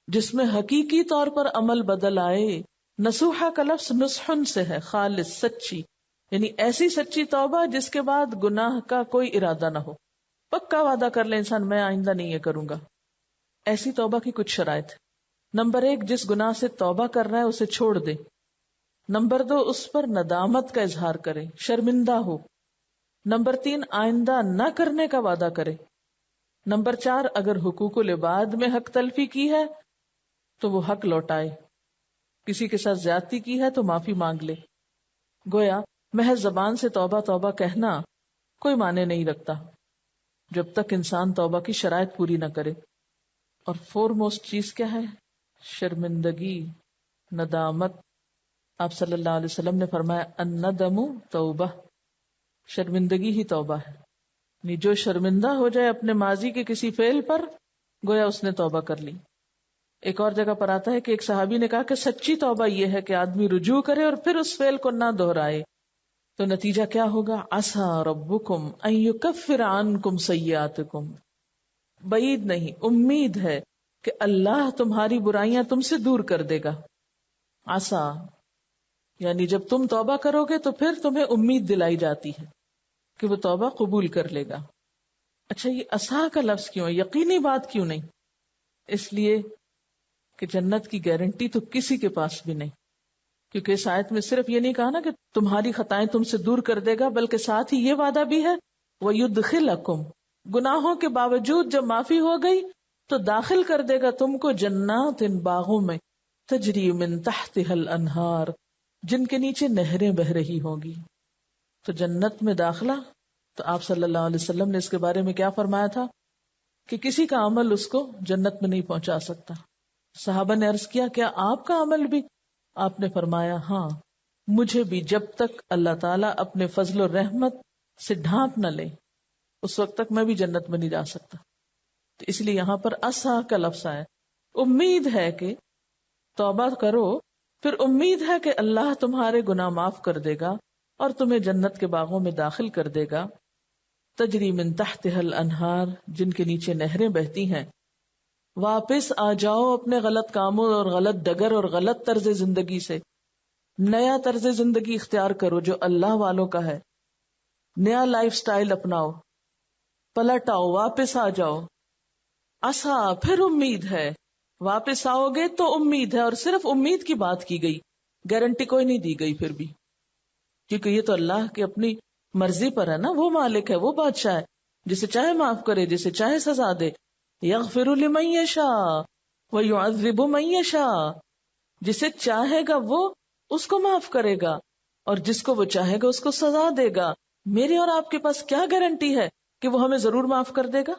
جس میں حقیقی طور پر عمل بدل آئے. نصوحا کا لفظ نصحن سے ہے، خالص، سچی، یعنی ایسی سچی توبہ جس کے بعد گناہ کا کوئی ارادہ نہ ہو. پکا وعدہ کر لے انسان میں آئندہ نہیں یہ کروں گا. ایسی توبہ کی کچھ شرائط. نمبر 1، جس گناہ سے توبہ کر رہا ہے اسے چھوڑ دے. نمبر 2، اس پر ندامت کا اظہار کرے، شرمندہ ہو. نمبر 3، آئندہ نہ کرنے کا وعدہ کرے. نمبر 4، اگر حقوق العباد میں حق تلفی کی ہے تو وہ حق لوٹائے. کسی کے ساتھ زیادتی کی ہے تو معافی مانگ لے. گویا محض زبان سے توبہ توبہ کہنا کوئی معنی نہیں رکھتا جب تک انسان توبہ کی شرائط پوری نہ کرے. اور فور موسٹ چیز کیا ہے؟ شرمندگی، ندامت. آپ صلی اللہ علیہ وسلم نے فرمایا الندم توبہ، شرمندگی ہی توبہ ہے. یعنی جو شرمندہ ہو جائے اپنے ماضی کے کسی فعل پر، گویا اس نے توبہ کر لی. ایک اور جگہ پر آتا ہے کہ ایک صحابی نے کہا کہ سچی توبہ یہ ہے کہ آدمی رجوع کرے اور پھر اس فعل کو نہ دہرائے. تو نتیجہ کیا ہوگا؟ عسیٰ ربکم ان یکفر عنکم سیئاتکم، بعید نہیں، امید ہے کہ اللہ تمہاری برائیاں تم سے دور کر دے گا. عسیٰ یعنی جب تم توبہ کرو گے تو پھر تمہیں امید دلائی جاتی ہے کہ وہ توبہ قبول کر لے گا. اچھا، یہ عسیٰ کا لفظ کیوں ہے؟ یقینی بات کیوں نہیں؟ اس لیے کہ جنت کی گارنٹی تو کسی کے پاس بھی نہیں، کیونکہ اس آیت میں صرف یہ نہیں کہا نا کہ تمہاری خطائیں تم سے دور کر دے گا، بلکہ ساتھ ہی یہ وعدہ بھی ہے وَيُدْخِلَكُمْ، گناہوں کے باوجود جب معافی ہو گئی تو داخل کر دے گا تم کو جنات، ان باغوں میں، تجری من تحتها الانہار، جن کے نیچے نہریں بہ رہی ہوں گی. تو جنت میں داخلہ، تو آپ صلی اللہ علیہ وسلم نے اس کے بارے میں کیا فرمایا تھا کہ کسی کا عمل اس کو جنت میں نہیں پہنچا سکتا. صحابہ نے عرض کیا کیا آپ کا عمل بھی؟ آپ نے فرمایا ہاں، مجھے بھی جب تک اللہ تعالیٰ اپنے فضل و رحمت سے ڈھانپ نہ لے اس وقت تک میں بھی جنت میں نہیں جا سکتا. تو اس لیے یہاں پر عسیٰ کا لفظ آیا. امید ہے کہ توبہ کرو، پھر امید ہے کہ اللہ تمہارے گناہ معاف کر دے گا اور تمہیں جنت کے باغوں میں داخل کر دے گا. تجری من تحتها الانہار، جن کے نیچے نہریں بہتی ہیں. واپس آ جاؤ اپنے غلط کاموں اور غلط ڈگر اور غلط طرز زندگی سے، نیا طرز زندگی اختیار کرو جو اللہ والوں کا ہے. نیا لائف سٹائل اپناؤ، پلٹ آؤ، واپس آ جاؤ. عسیٰ، پھر امید ہے، واپس آؤ گے تو امید ہے. اور صرف امید کی بات کی گئی، گارنٹی کوئی نہیں دی گئی پھر بھی، کیونکہ یہ تو اللہ کی اپنی مرضی پر ہے نا. وہ مالک ہے، وہ بادشاہ ہے، جسے چاہے معاف کرے، جسے چاہے سزا دے. یغفر لمن یشاء ویعذب من یشاء، جسے چاہے گا وہ اس کو معاف کرے گا اور جس کو وہ چاہے گا اس کو سزا دے گا. میرے اور آپ کے پاس کیا گارنٹی ہے کہ وہ ہمیں ضرور معاف کر دے گا؟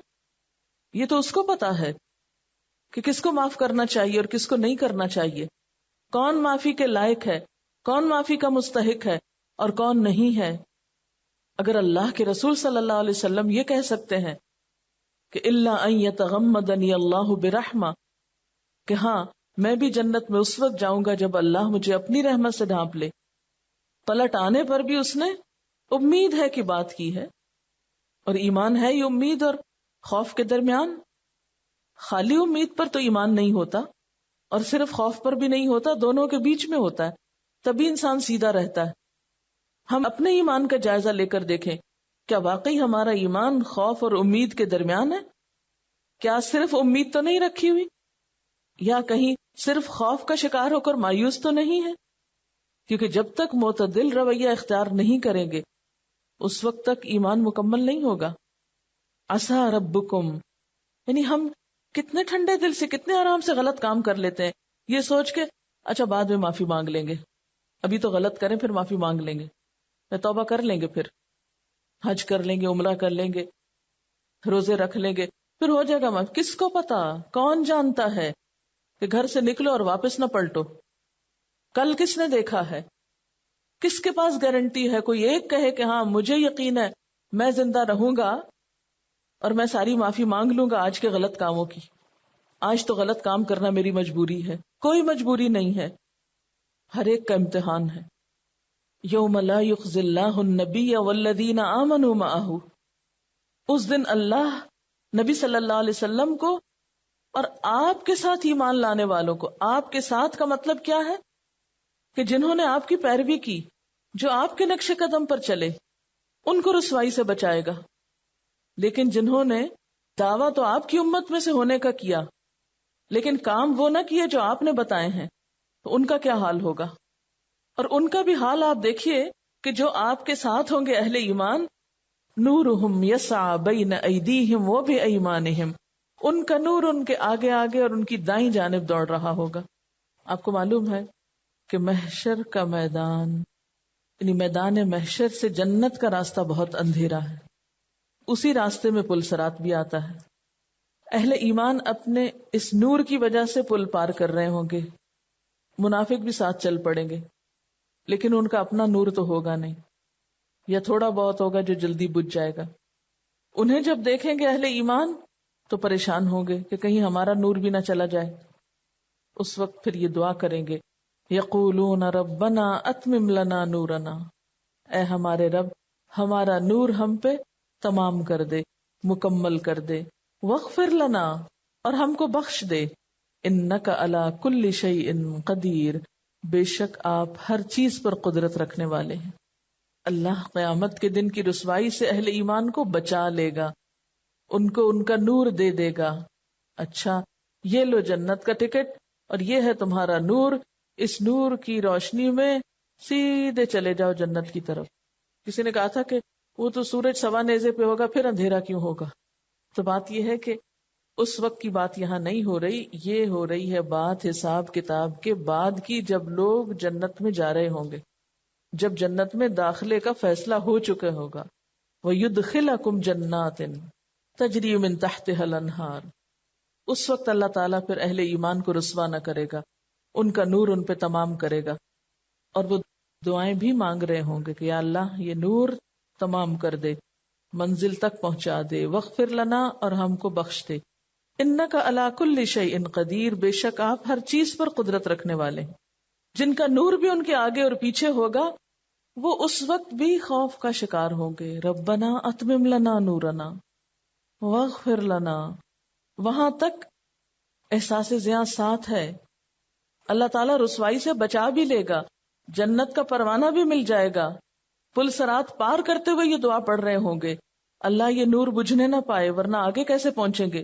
یہ تو اس کو پتا ہے کہ کس کو معاف کرنا چاہیے اور کس کو نہیں کرنا چاہیے، کون معافی کے لائق ہے، کون معافی کا مستحق ہے اور کون نہیں ہے. اگر اللہ کے رسول صلی اللہ علیہ وسلم یہ کہہ سکتے ہیں کہ الا ان یتغمدنی اللہ برحمہ، کہ ہاں میں بھی جنت میں اس وقت جاؤں گا جب اللہ مجھے اپنی رحمت سے ڈھانپ لے. پلٹ آنے پر بھی اس نے امید ہے کی بات کی ہے. اور ایمان ہے یہ امید اور خوف کے درمیان. خالی امید پر تو ایمان نہیں ہوتا اور صرف خوف پر بھی نہیں ہوتا، دونوں کے بیچ میں ہوتا ہے. تبھی انسان سیدھا رہتا ہے. ہم اپنے ایمان کا جائزہ لے کر دیکھیں، کیا واقعی ہمارا ایمان خوف اور امید کے درمیان ہے؟ کیا صرف امید تو نہیں رکھی ہوئی، یا کہیں صرف خوف کا شکار ہو کر مایوس تو نہیں ہے؟ کیونکہ جب تک معتدل رویہ اختیار نہیں کریں گے اس وقت تک ایمان مکمل نہیں ہوگا. عسیٰ ربکم، یعنی ہم کتنے ٹھنڈے دل سے کتنے آرام سے غلط کام کر لیتے ہیں، یہ سوچ کے اچھا بعد میں معافی مانگ لیں گے، ابھی تو غلط کریں پھر معافی مانگ لیں گے، توبہ کر لیں گے، پھر حج کر لیں گے، عمرہ کر لیں گے، روزے رکھ لیں گے، پھر ہو جائے گا معاف. کس کو پتا، کون جانتا ہے کہ گھر سے نکلو اور واپس نہ پلٹو؟ کل کس نے دیکھا ہے؟ کس کے پاس گارنٹی ہے؟ کوئی ایک کہے کہ ہاں مجھے یقین ہے میں زندہ رہوں گا اور میں ساری معافی مانگ لوں گا آج کے غلط کاموں کی، آج تو غلط کام کرنا میری مجبوری ہے. کوئی مجبوری نہیں ہے، ہر ایک کا امتحان ہے. یوم لا یخزی اللہ النبی والذین آمنوا معہ، اس دن اللہ نبی صلی اللہ علیہ وسلم کو اور آپ کے ساتھ ایمان لانے والوں کو، آپ کے ساتھ کا مطلب کیا ہے کہ جنہوں نے آپ کی پیروی کی، جو آپ کے نقش قدم پر چلے، ان کو رسوائی سے بچائے گا. لیکن جنہوں نے دعویٰ تو آپ کی امت میں سے ہونے کا کیا لیکن کام وہ نہ کیے جو آپ نے بتائے ہیں، تو ان کا کیا حال ہوگا؟ اور ان کا بھی حال آپ دیکھیے کہ جو آپ کے ساتھ ہوں گے اہل ایمان، نورہم یسعی بین ایدیہم و بایمانہم، ان کا نور ان کے آگے آگے اور ان کی دائیں جانب دوڑ رہا ہوگا. آپ کو معلوم ہے کہ محشر کا میدان، یعنی میدان محشر سے جنت کا راستہ بہت اندھیرا ہے، اسی راستے میں پل صراط بھی آتا ہے. اہل ایمان اپنے اس نور کی وجہ سے پل پار کر رہے ہوں گے، منافق بھی ساتھ چل پڑیں گے، لیکن ان کا اپنا نور تو ہوگا نہیں، یا تھوڑا بہت ہوگا جو جلدی بجھ جائے گا. انہیں جب دیکھیں گے اہل ایمان تو پریشان ہوں گے کہ کہیں ہمارا نور بھی نہ چلا جائے. اس وقت پھر یہ دعا کریں گے، یقولون ربنا اتمم لنا نورنا، اے ہمارے رب ہمارا نور ہم پہ تمام کر دے، مکمل کر دے. واغفر لنا، اور ہم کو بخش دے. انک علی کل شیء قدیر، بے شک آپ ہر چیز پر قدرت رکھنے والے ہیں. اللہ قیامت کے دن کی رسوائی سے اہل ایمان کو بچا لے گا، ان کو ان کا نور دے دے گا. اچھا یہ لو جنت کا ٹکٹ اور یہ ہے تمہارا نور، اس نور کی روشنی میں سیدھے چلے جاؤ جنت کی طرف. کسی نے کہا تھا کہ وہ تو سورج سوا نیزے پہ ہوگا پھر اندھیرا کیوں ہوگا؟ تو بات یہ ہے کہ اس وقت کی بات یہاں نہیں ہو رہی، یہ ہو رہی ہے بات حساب کتاب کے بعد کی، جب لوگ جنت میں جا رہے ہوں گے، جب جنت میں داخلے کا فیصلہ ہو چکا ہوگا. وَيُدْخِلَكُمْ جَنَّاتٍ تَجْرِي مِن تَحْتِهَا الْأَنْهَارُ، اس وقت اللہ تعالیٰ پھر اہل ایمان کو رسوا نہ کرے گا، ان کا نور ان پہ تمام کرے گا. اور وہ دعائیں بھی مانگ رہے ہوں گے کہ یا اللہ یہ نور تمام کر دے، منزل تک پہنچا دے. واغفر لنا، اور ہم کو بخش دے. انک علی کل شیء قدیر، بے شک آپ ہر چیز پر قدرت رکھنے والے ہیں. جن کا نور بھی ان کے آگے اور پیچھے ہوگا وہ اس وقت بھی خوف کا شکار ہوں گے. ربنا اتمم لنا نورنا واغفر لنا، وہاں تک احساس زیاں ساتھ ہے. اللہ تعالیٰ رسوائی سے بچا بھی لے گا، جنت کا پروانہ بھی مل جائے گا. پل صراط پار کرتے ہوئے یہ دعا پڑھ رہے ہوں گے، اللہ یہ نور بجھنے نہ پائے ورنہ آگے کیسے پہنچیں گے،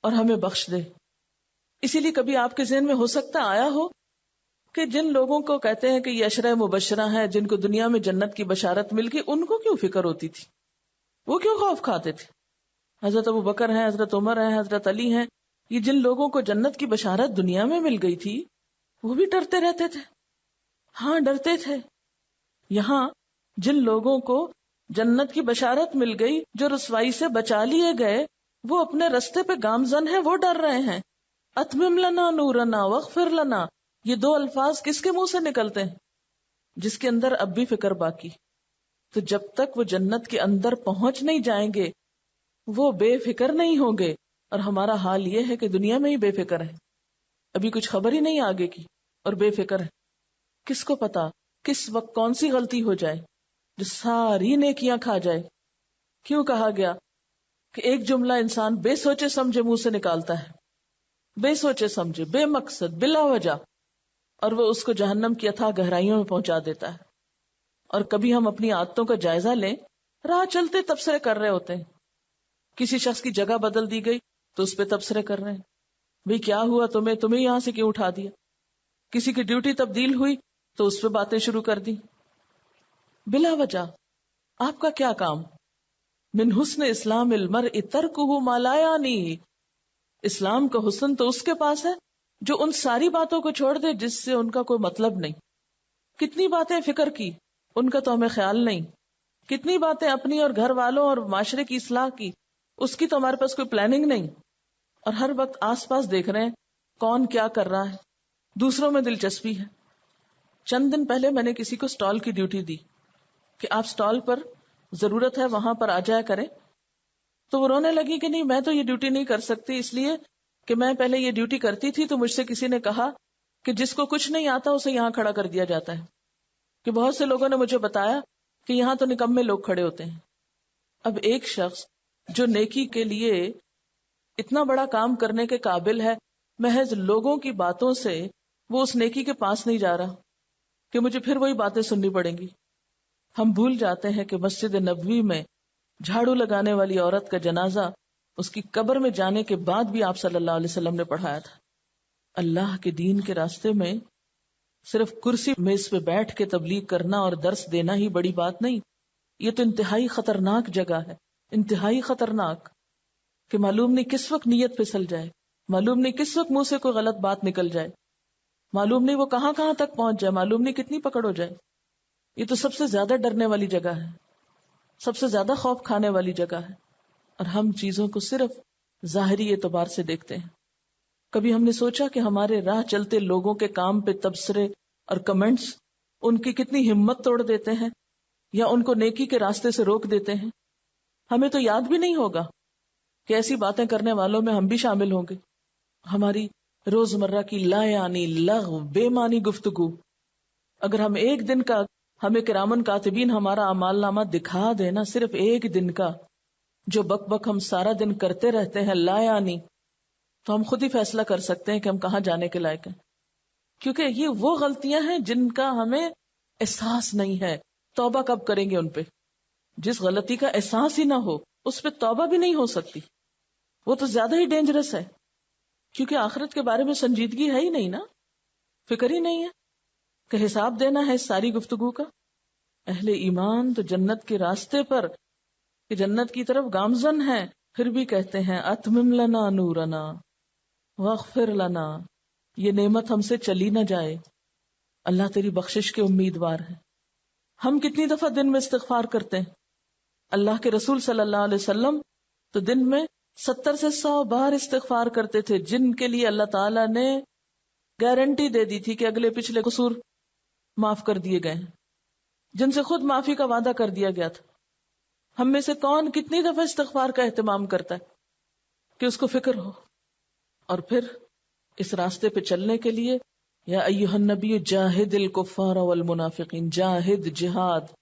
اور ہمیں بخش دے. اسی لیے کبھی آپ کے ذہن میں ہو سکتا آیا ہو کہ جن لوگوں کو کہتے ہیں کہ یہ عشرہ مبشرہ ہیں، جن کو دنیا میں جنت کی بشارت مل گئی، ان کو کیوں فکر ہوتی تھی؟ وہ کیوں خوف کھاتے تھے؟ حضرت ابو بکر ہیں، حضرت عمر ہیں، حضرت علی ہیں، یہ جن لوگوں کو جنت کی بشارت دنیا میں مل گئی تھی وہ بھی ڈرتے رہتے تھے. ہاں ڈرتے تھے. یہاں جن لوگوں کو جنت کی بشارت مل گئی، جو رسوائی سے بچا لیے گئے، وہ اپنے رستے پہ گامزن ہیں، وہ ڈر رہے ہیں. اتمم لنا نورنا واغفر لنا، یہ دو الفاظ کس کے منہ سے نکلتے ہیں؟ جس کے اندر اب بھی فکر باقی. تو جب تک وہ جنت کے اندر پہنچ نہیں جائیں گے وہ بے فکر نہیں ہوں گے. اور ہمارا حال یہ ہے کہ دنیا میں ہی بے فکر ہے، ابھی کچھ خبر ہی نہیں آگے کی اور بے فکر ہے. کس کو پتا کس وقت کون سی غلطی ہو جائے جو ساری نیکیاں کھا جائے. کیوں کہا گیا کہ ایک جملہ انسان بے سوچے سمجھے منہ سے نکالتا ہے، بے سوچے سمجھے، بے مقصد، بلا وجہ. اور وہ اس کو جہنم کی اتھاہ گہرائیوں میں پہنچا دیتا ہے. اور کبھی ہم اپنی عادتوں کا جائزہ لیں، راہ چلتے تبصرے کر رہے ہوتے ہیں. کسی شخص کی جگہ بدل دی گئی تو اس پہ تبصرے کر رہے ہیں، بھئی کیا ہوا تمہیں یہاں سے کیوں اٹھا دیا. کسی کی ڈیوٹی تبدیل ہوئی تو اس پہ باتیں شروع کر دی بلا وجہ. آپ کا کیا کام؟ من حسن اسلام المرء ترکہ ما لا یعنیہ، اسلام کا حسن تو اس کے پاس ہے جو ان ساری باتوں کو چھوڑ دے جس سے ان کا کوئی مطلب نہیں. کتنی باتیں فکر کی، ان کا تو ہمیں خیال نہیں. کتنی باتیں اپنی اور گھر والوں اور معاشرے کی اصلاح کی، اس کی تو ہمارے پاس کوئی پلاننگ نہیں. اور ہر وقت آس پاس دیکھ رہے ہیں کون کیا کر رہا ہے، دوسروں میں دلچسپی ہے. چند دن پہلے میں نے کسی کو سٹال کی ڈیوٹی دی کہ آپ سٹال پر ضرورت ہے وہاں پر آ جایا کریں. تو وہ رونے لگی کہ نہیں میں تو یہ ڈیوٹی نہیں کر سکتی، اس لیے کہ میں پہلے یہ ڈیوٹی کرتی تھی تو مجھ سے کسی نے کہا کہ جس کو کچھ نہیں آتا اسے یہاں کھڑا کر دیا جاتا ہے. کہ بہت سے لوگوں نے مجھے بتایا کہ یہاں تو نکمے لوگ کھڑے ہوتے ہیں. اب ایک شخص جو نیکی کے لیے اتنا بڑا کام کرنے کے قابل ہے، محض لوگوں کی باتوں سے وہ اس نیکی کے پاس نہیں جا رہا کہ مجھے پھر وہی باتیں سننی پڑیں گی. ہم بھول جاتے ہیں کہ مسجد نبوی میں جھاڑو لگانے والی عورت کا جنازہ اس کی قبر میں جانے کے بعد بھی آپ صلی اللہ علیہ وسلم نے پڑھایا تھا. اللہ کے دین کے راستے میں صرف کرسی میز پہ بیٹھ کے تبلیغ کرنا اور درس دینا ہی بڑی بات نہیں. یہ تو انتہائی خطرناک جگہ ہے، انتہائی خطرناک، کہ معلوم نہیں کس وقت نیت پھسل جائے، معلوم نہیں کس وقت منہ سے کوئی غلط بات نکل جائے، معلوم نہیں وہ کہاں کہاں تک پہنچ جائے، معلوم نہیں کتنی پکڑ ہو جائے. یہ تو سب سے زیادہ ڈرنے والی جگہ ہے، سب سے زیادہ خوف کھانے والی جگہ ہے. اور ہم چیزوں کو صرف ظاہری اعتبار سے دیکھتے ہیں. کبھی ہم نے سوچا کہ ہمارے راہ چلتے لوگوں کے کام پہ تبصرے اور کمنٹس ان کی کتنی ہمت توڑ دیتے ہیں یا ان کو نیکی کے راستے سے روک دیتے ہیں. ہمیں تو یاد بھی نہیں ہوگا کہ ایسی باتیں کرنے والوں میں ہم بھی شامل ہوں گے. ہماری روزمرہ کی لا یعنی لغو بے معنی گفتگو، اگر ہم ایک دن کا، ہمیں کرامن کاتبین ہمارا اعمال نامہ دکھا دینا، صرف ایک دن کا جو بک بک ہم سارا دن کرتے رہتے ہیں لا یعنی، تو ہم خود ہی فیصلہ کر سکتے ہیں کہ ہم کہاں جانے کے لائق ہیں. کیونکہ یہ وہ غلطیاں ہیں جن کا ہمیں احساس نہیں ہے. توبہ کب کریں گے ان پہ؟ جس غلطی کا احساس ہی نہ ہو اس پہ توبہ بھی نہیں ہو سکتی. وہ تو زیادہ ہی ڈینجرس ہے، کیونکہ آخرت کے بارے میں سنجیدگی ہے ہی نہیں نا، فکر ہی نہیں ہے کہ حساب دینا ہے اس ساری گفتگو کا. اہل ایمان تو جنت کے راستے پر، کہ جنت کی طرف گامزن ہے، پھر بھی کہتے ہیں اتمم لنا نورنا واغفر لنا، یہ نعمت ہم سے چلی نہ جائے، اللہ تیری بخشش کے امیدوار ہیں. ہم کتنی دفعہ دن میں استغفار کرتے ہیں؟ اللہ کے رسول صلی اللہ علیہ وسلم تو دن میں 70 سے 100 بار استغفار کرتے تھے، جن کے لیے اللہ تعالیٰ نے گارنٹی دے دی تھی کہ اگلے پچھلے قصور معاف کر دیے گئے ہیں، جن سے خود معافی کا وعدہ کر دیا گیا تھا. ہم میں سے کون کتنی دفعہ استغفار کا اہتمام کرتا ہے کہ اس کو فکر ہو؟ اور پھر اس راستے پہ چلنے کے لیے یا ایھا النبی جاہد الکفار والمنافقین، جاہد، جہاد.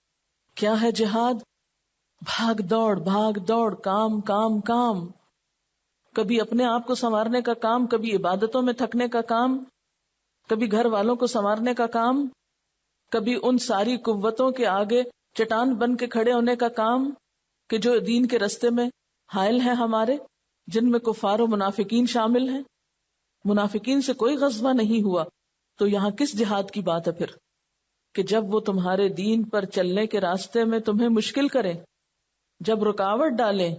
کیا ہے جہاد؟ بھاگ دوڑ، کام کام کام، کبھی اپنے آپ کو سنوارنے کا کام، کبھی عبادتوں میں تھکنے کا کام، کبھی گھر والوں کو سنوارنے کا کام، کبھی ان ساری قوتوں کے آگے چٹان بن کے کھڑے ہونے کا کام کہ جو دین کے رستے میں حائل ہیں ہمارے، جن میں کفار و منافقین شامل ہیں. منافقین سے کوئی غزوہ نہیں ہوا تو یہاں کس جہاد کی بات ہے پھر؟ کہ جب وہ تمہارے دین پر چلنے کے راستے میں تمہیں مشکل کریں، جب رکاوٹ ڈالیں،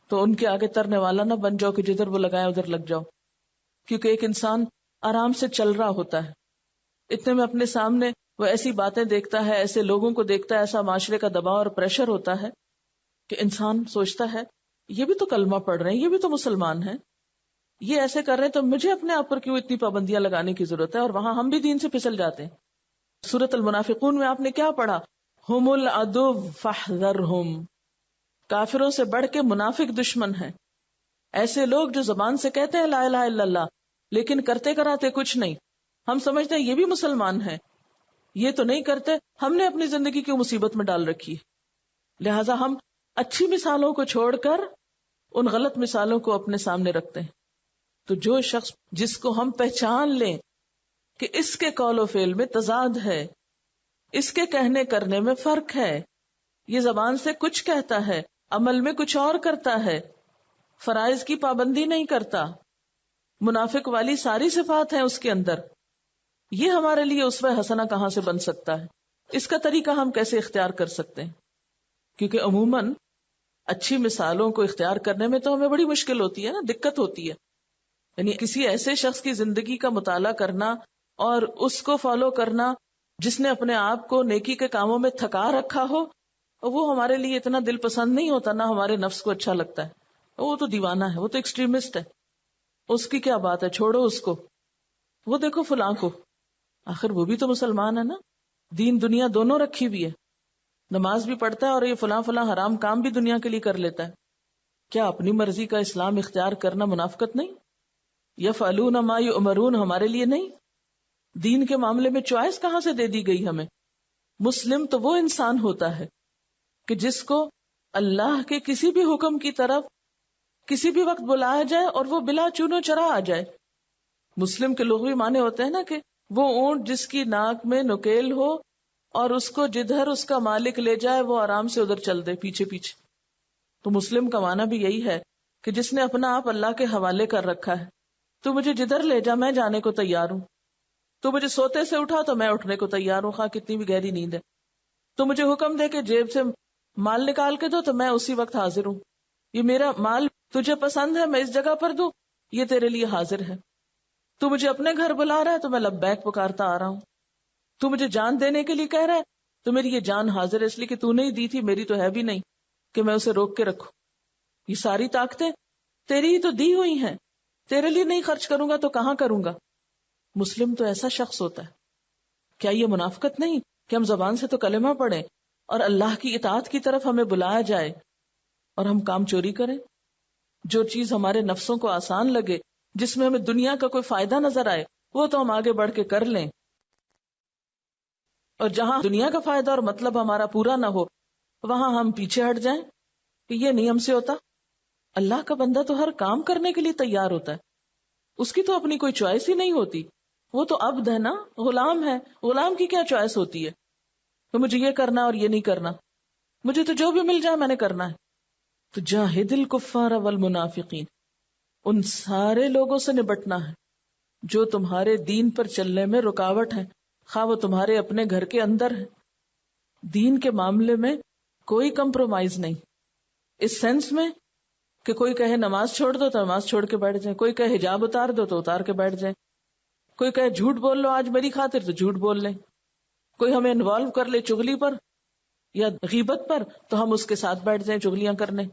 تو ان کے آگے ترنے والا نہ بن جاؤ کہ جدھر وہ لگائے ادھر لگ جاؤ. کیونکہ ایک انسان آرام سے چل رہا ہوتا ہے، اتنے میں اپنے سامنے وہ ایسی باتیں دیکھتا ہے، ایسے لوگوں کو دیکھتا ہے، ایسا معاشرے کا دباؤ اور پریشر ہوتا ہے کہ انسان سوچتا ہے یہ بھی تو کلمہ پڑھ رہے ہیں، یہ بھی تو مسلمان ہیں، یہ ایسے کر رہے ہیں، تو مجھے اپنے آپ پر کیوں اتنی پابندیاں لگانے کی ضرورت ہے؟ اور وہاں ہم بھی دین سے پھسل جاتے ہیں. سورۃ المنافقون میں آپ نے کیا پڑھا؟ ہم العدو فاحذرہم، کافروں سے بڑھ کے منافق دشمن ہیں. ایسے لوگ جو زبان سے کہتے ہیں لا الہ الا اللہ لیکن کرتے کراتے کچھ نہیں. ہم سمجھتے ہیں یہ بھی مسلمان ہیں، یہ تو نہیں کرتے، ہم نے اپنی زندگی کیوں مصیبت میں ڈال رکھی ہے؟ لہٰذا ہم اچھی مثالوں کو چھوڑ کر ان غلط مثالوں کو اپنے سامنے رکھتے ہیں. تو جو شخص جس کو ہم پہچان لیں کہ اس کے قول و فعل میں تضاد ہے، اس کے کہنے کرنے میں فرق ہے، یہ زبان سے کچھ کہتا ہے، عمل میں کچھ اور کرتا ہے، فرائض کی پابندی نہیں کرتا، منافق والی ساری صفات ہیں اس کے اندر. یہ ہمارے لیے اسوہ حسنہ کہاں سے بن سکتا ہے؟ اس کا طریقہ ہم کیسے اختیار کر سکتے ہیں؟ کیونکہ عموماً اچھی مثالوں کو اختیار کرنے میں تو ہمیں بڑی مشکل ہوتی ہے نا، دقت ہوتی ہے. یعنی کسی ایسے شخص کی زندگی کا مطالعہ کرنا اور اس کو فالو کرنا جس نے اپنے آپ کو نیکی کے کاموں میں تھکا رکھا ہو، وہ ہمارے لیے اتنا دل پسند نہیں ہوتا، نہ ہمارے نفس کو اچھا لگتا ہے. وہ تو دیوانہ ہے، وہ تو ایکسٹریمسٹ ہے، اس کی کیا بات ہے، چھوڑو اس کو. وہ دیکھو فلاں کو، آخر وہ بھی تو مسلمان ہے نا، دین دنیا دونوں رکھی ہوئی ہے، نماز بھی پڑھتا ہے اور یہ فلاں فلاں حرام کام بھی دنیا کے لیے کر لیتا ہے. کیا اپنی مرضی کا اسلام اختیار کرنا منافقت نہیں؟ یفعلون ما یؤمرون ہمارے لیے نہیں؟ دین کے معاملے میں چوائس کہاں سے دے دی گئی ہمیں؟ مسلم تو وہ انسان ہوتا ہے کہ جس کو اللہ کے کسی بھی حکم کی طرف کسی بھی وقت بلایا جائے اور وہ بلا چونو چرا آ جائے. مسلم کے لغوی معنی ہوتے ہیں نا کہ وہ اونٹ جس کی ناک میں نکیل ہو اور اس کو جدھر اس کا مالک لے جائے وہ آرام سے ادھر چل دے پیچھے پیچھے. تو مسلم کا معنی بھی یہی ہے کہ جس نے اپنا آپ اللہ کے حوالے کر رکھا ہے. تو مجھے جدھر لے جا میں جانے کو تیار ہوں. تو مجھے سوتے سے اٹھا تو میں اٹھنے کو تیار ہوں، خواہ کتنی بھی گہری نیند ہے. تو مجھے حکم دے کہ جیب سے مال نکال کے دو تو میں اسی وقت حاضر ہوں. یہ میرا مال تجھے پسند ہے، میں اس جگہ پر دوں، یہ تیرے لیے حاضر ہے. تو مجھے اپنے گھر بلا رہا ہے تو میں لبیک پکارتا آ رہا ہوں. تو مجھے جان دینے کے لیے کہہ رہا ہے تو میری یہ جان حاضر ہے، اس لیے کہ تو نہیں دی تھی، میری تو ہے بھی نہیں کہ میں اسے روک کے رکھوں. یہ ساری طاقتیں تیری ہی تو دی ہوئی ہیں، تیرے لیے نہیں خرچ کروں گا تو کہاں کروں گا؟ مسلم تو ایسا شخص ہوتا ہے. کیا یہ منافقت نہیں کہ ہم زبان سے تو کلمہ پڑھیں اور اللہ کی اطاعت کی طرف ہمیں بلایا جائے اور ہم کام چوری کریں؟ جو چیز ہمارے نفسوں کو آسان لگے، جس میں ہمیں دنیا کا کوئی فائدہ نظر آئے، وہ تو ہم آگے بڑھ کے کر لیں، اور جہاں دنیا کا فائدہ اور مطلب ہمارا پورا نہ ہو وہاں ہم پیچھے ہٹ جائیں کہ یہ نہیں ہم سے ہوتا. اللہ کا بندہ تو ہر کام کرنے کے لیے تیار ہوتا ہے، اس کی تو اپنی کوئی چوائس ہی نہیں ہوتی. وہ تو عبد ہے نا، غلام ہے. غلام کی کیا چوائس ہوتی ہے کہ مجھے یہ کرنا اور یہ نہیں کرنا، مجھے تو جو بھی مل جائے میں نے کرنا ہے. تو جاہد الکفار والمنافقین، ان سارے لوگوں سے نبٹنا ہے جو تمہارے دین پر چلنے میں رکاوٹ ہے، خواہ وہ تمہارے اپنے گھر کے اندر ہے. دین کے معاملے میں کوئی کمپرومائز نہیں، اس سینس میں کہ کوئی کہے نماز چھوڑ دو تو نماز چھوڑ کے بیٹھ جائیں، کوئی کہے حجاب اتار دو تو اتار کے بیٹھ جائیں، کوئی کہے جھوٹ بول لو آج میری خاطر تو جھوٹ بول لیں، کوئی ہمیں انوالو کر لے چغلی پر یا غیبت پر تو ہم اس کے ساتھ بیٹھ جائیں چغلیاں کرنے.